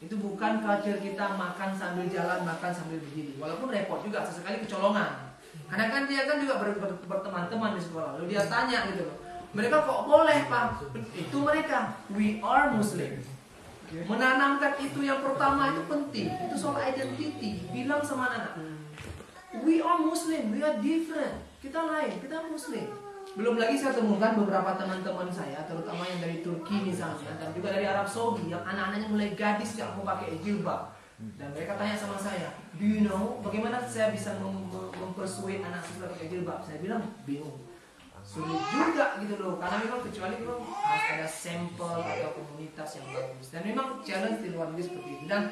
Speaker 1: Itu bukan culture kita makan sambil jalan, makan sambil berdiri. Walaupun repot juga, sesekali kecolongan. Karena kan dia kan juga berteman-teman di sekolah. Lalu dia tanya gitu loh. Mereka kok boleh Pak? Itu mereka. We are Muslim. Menanamkan itu yang pertama itu penting. Itu soal identity. Bilang sama anak-anak, we are Muslim, we are different. Kita lain, kita Muslim. Belum lagi saya temukan beberapa teman-teman saya, terutama yang dari Turki misalnya, dan juga dari Arab Saudi, yang anak-anaknya mulai gadis yang mau pakai jilbab. Dan mereka tanya sama saya, do you know bagaimana saya bisa mempersuade anak saya pakai jilbab? Saya bilang, bingung. Sulit juga gitu loh, karena memang kecuali memang harus ada sampel atau komunitas yang bagus. Dan memang challenge di luar negeri seperti itu. Dan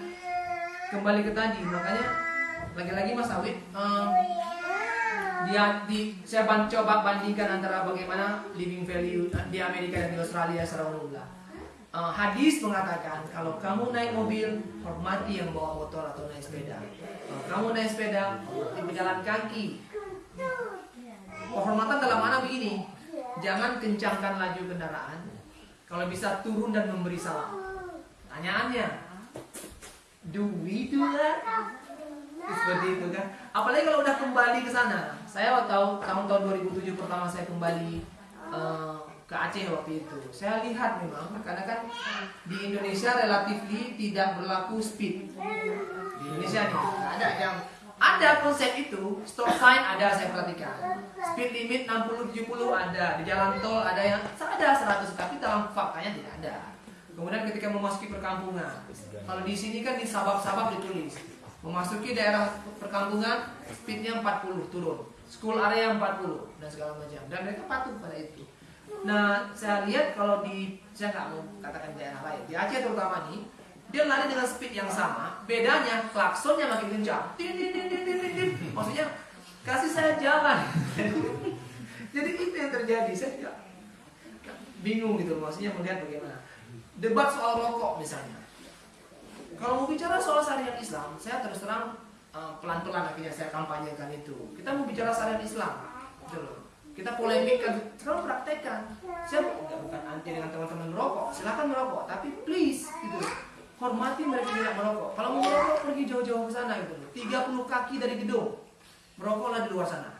Speaker 1: kembali ke tadi, makanya lagi-lagi Mas Awid, saya coba bandingkan antara bagaimana living value di Amerika dan di Australia secara umum. Hadis mengatakan kalau kamu naik mobil, hormati yang bawa motor atau naik sepeda. Kalau kamu naik sepeda, berjalan kaki. Penghormatan dalam mana begini? Jangan kencangkan laju kendaraan. Kalau bisa turun dan memberi salam. Tanyaannya, do we do that? Seperti itu kan. Apalagi kalau udah kembali ke sana. Saya tahu tahun 2007 pertama saya kembali ke Aceh waktu itu. Saya lihat memang karena kan di Indonesia relatifly tidak berlaku speed. Di Indonesia nih ada yang ada konsep itu, stop sign ada saya perhatikan. Speed limit 60-70 ada, di jalan tol ada yang ada 100, tapi dalam faktanya tidak ada. Kemudian ketika memasuki perkampungan, kalau di sini kan di sabab-sabab ditulis, memasuki daerah perkampungan speednya 40 turun, school area 40 dan segala macam. Dan mereka patuh pada itu. Nah, saya lihat kalau saya nggak mau katakan daerah lain, di Aceh terutama nih, dia lari dengan speed yang sama, bedanya klaksonnya makin kencang. Maksudnya kasih saya jalan. Jadi itu yang terjadi. Saya juga bingung gitu, maksudnya melihat bagaimana debat soal rokok misalnya. Kalau mau bicara soal syariat Islam, saya terus terang pelan-pelan akhirnya saya kampanyekan itu. Kita mau bicara syariat Islam, gitu loh. Kita polemikkan, sekarang praktekkan. Saya bukan anti dengan teman-teman merokok, silakan merokok, tapi please gitu loh. hormati mereka yang tidak merokok. Kalau mau merokok pergi jauh-jauh ke sana gitu loh. 30 kaki dari gedung, merokoklah di luar sana.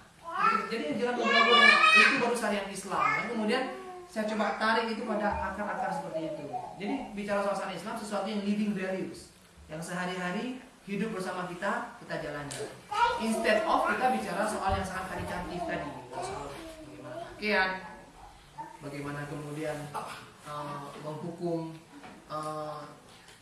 Speaker 1: Jadi jangan ngobrol itu baru syariat Islam. Dan kemudian saya coba tarik itu pada akar-akar seperti itu. Jadi bicara soal syariat Islam sesuatu yang living values, yang sehari-hari hidup bersama kita jalankan. Instead of kita bicara soal yang sangat karitatif tadi, soal bagaimana pakaian, bagaimana kemudian menghukum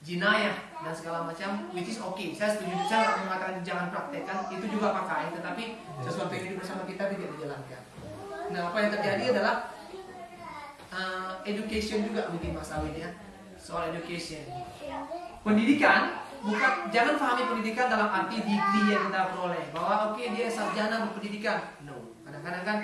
Speaker 1: jinayah dan segala macam, which is okay. Saya setuju, saya mengatakan jangan praktekkan, itu juga pakai, tetapi sesuatu yang hidup bersama kita tidak dijalankan. Nah, apa yang terjadi adalah education juga mungkin Mas Awin ya, soal education. Pendidikan, jangan pahami pendidikan dalam arti degree yang kita peroleh, bahwa oke, dia sarjana berpendidikan. No, kadang-kadang kan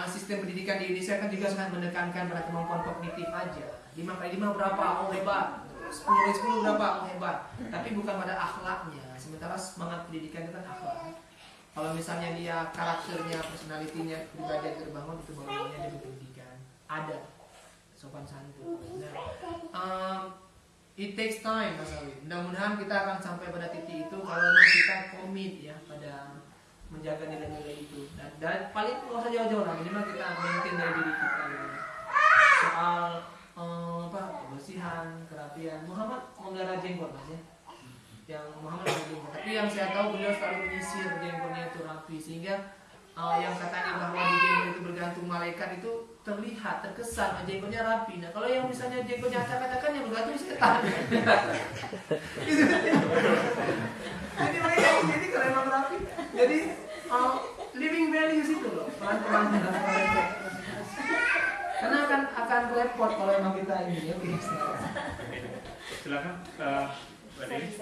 Speaker 1: sistem pendidikan di Indonesia kan juga sangat menekankan pada kemampuan kognitif aja. 5 kali 5 berapa? Oh hebat. 10 kali 10 berapa? Oh hebat. Tapi bukan pada akhlaknya. Sementara semangat pendidikan itu kan akhlak. Kalau misalnya dia karakternya, personalitinya, kepribadian terbangun, itu baru namanya dia berpendidikan. Ada sopan santun. Nah, it takes time, Mas Awi. Mudah-mudahan kita akan sampai pada titik itu kalau memang kita komit ya pada menjaga nilai-nilai itu. Dan paling nggak usah jauh-jauh lah, minimal kita maintain dari diri kita gitu. Soal kebersihan, kerapian. Muhammad memelihara jenggot Mas ya. Yang Muhammad memelihara jenggot. Tapi yang saya tahu beliau selalu menyisir jenggotnya itu rapi, sehingga yang katanya bahwa di jenggot itu bergantung malaikat itu terlihat, terkesan jenggotnya rapi. Nah kalau yang misalnya jenggotnya acak-acakan yang bergantung setan. Jadi kalau emang rapi, jadi living values itu loh, pelan-pelan dalam refleks. Karena akan repot kalau emang kita ini ya.
Speaker 3: Silakan, Mbak Dewi.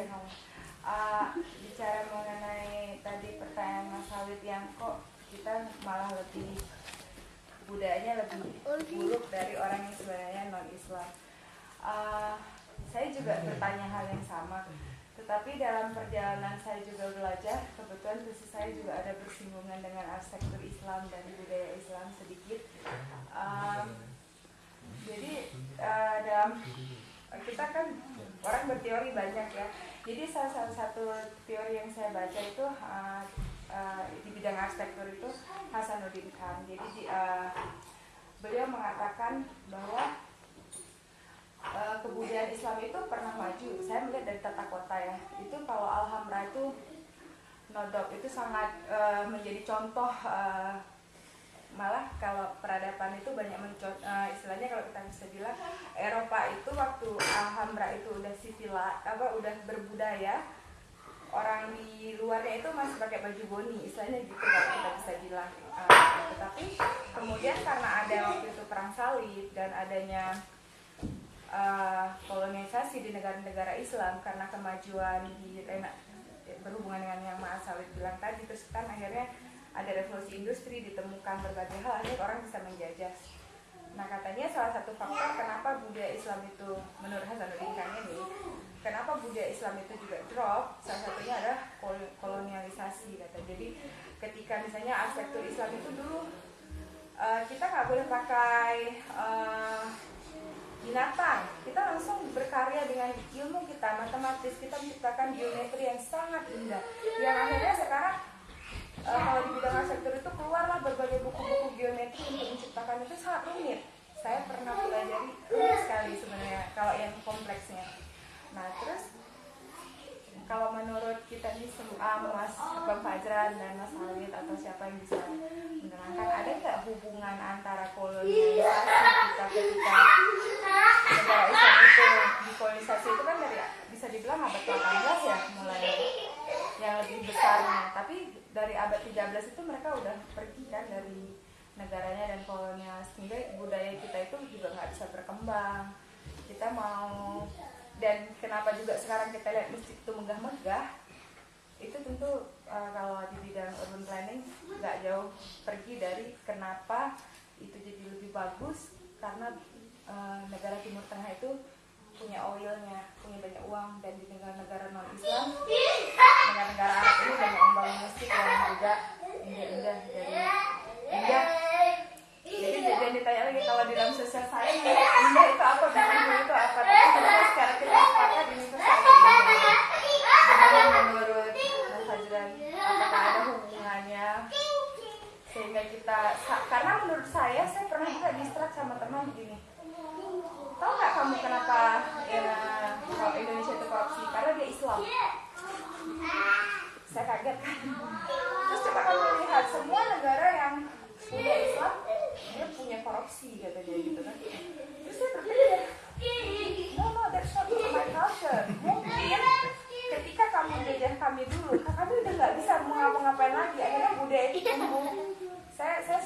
Speaker 5: Bicara mengenai tadi pertanyaan Mas Halid yang kok kita malah lebih budayanya lebih buruk dari orang yang sebenarnya non-Islam. Saya juga bertanya hal yang sama. Tetapi dalam perjalanan saya juga belajar, kebetulan tesis saya juga ada bersinggungan dengan arsitektur Islam dan budaya Islam sedikit. Jadi dalam kita kan orang berteori banyak ya. Jadi salah satu teori yang saya baca itu di bidang arsitektur itu Hasanuddin Khan. Jadi beliau mengatakan bahwa kebudayaan Islam itu pernah maju. Saya melihat dari tata kota ya. Itu kalau Alhambra itu Nodop itu sangat menjadi contoh. Malah kalau peradaban itu banyak istilahnya kalau kita bisa bilang Eropa itu waktu Alhambra itu udah udah berbudaya, orang di luarnya itu masih pakai baju boni, istilahnya gitu kalau kita bisa bilang. Tetapi kemudian karena ada waktu itu perang salib dan adanya kolonialisasi di negara-negara Islam karena kemajuan berhubungan dengan yang Mas Salid bilang tadi, terus kan akhirnya ada revolusi industri, ditemukan berbagai hal, akhirnya orang bisa menjajah. Nah katanya salah satu faktor kenapa budaya Islam itu menurut Hasanuddin Khan ini, kenapa budaya Islam itu juga drop, salah satunya adalah kolonialisasi kata. Jadi ketika misalnya arsitektur Islam itu dulu kita nggak boleh pakai binatang, kita langsung berkarya dengan ilmu kita, matematis, kita menciptakan geometri yang sangat indah. Yang akhirnya sekarang kalau di bidang arsitektur itu keluarlah berbagai buku-buku geometri untuk menciptakan itu sangat rumit. Saya pernah pelajari rumit sekali sebenarnya kalau yang kompleksnya. Nah terus kalau menurut kita di Mas Bang Fajran dan Mas Halid atau siapa yang bisa menerangkan, ada nggak hubungan antara kolonialisasi kita ketika negara Islam itu dikolonisasi itu kan dari bisa dibilang abad 18 ya mulai yang lebih besarnya, tapi dari abad 13 itu mereka udah pergi kan dari negaranya dan kolonial, sehingga budaya kita itu juga nggak bisa berkembang. Kita mau, dan kenapa juga sekarang kita lihat masjid itu megah-megah, itu tentu kalau di bidang urban planning nggak jauh pergi dari kenapa itu jadi lebih bagus, karena negara Timur Tengah itu punya oilnya, punya banyak uang, dan di negara-negara non-Islam, negara-negara Arab ini banyak membangun masjid yang juga indah-indah. Jadi jangan ditanya lagi kalau di dalam sosial saya indah itu apa, bingung itu apa, tapi secara kita sepakat ini memang begini. Tahu nggak kamu kenapa kalau Indonesia itu korupsi? Karena dia Islam. Saya kaget kan. Terus coba kamu lihat semua negara yang punya Islam, dia punya korupsi kata dia gitu kan. Terus saya berpikir, no, that's not my culture. Mungkin ketika kamu jajah kami dulu, kami udah nggak bisa mau ngapa-ngapain lagi. Akhirnya budaya itu tumbuh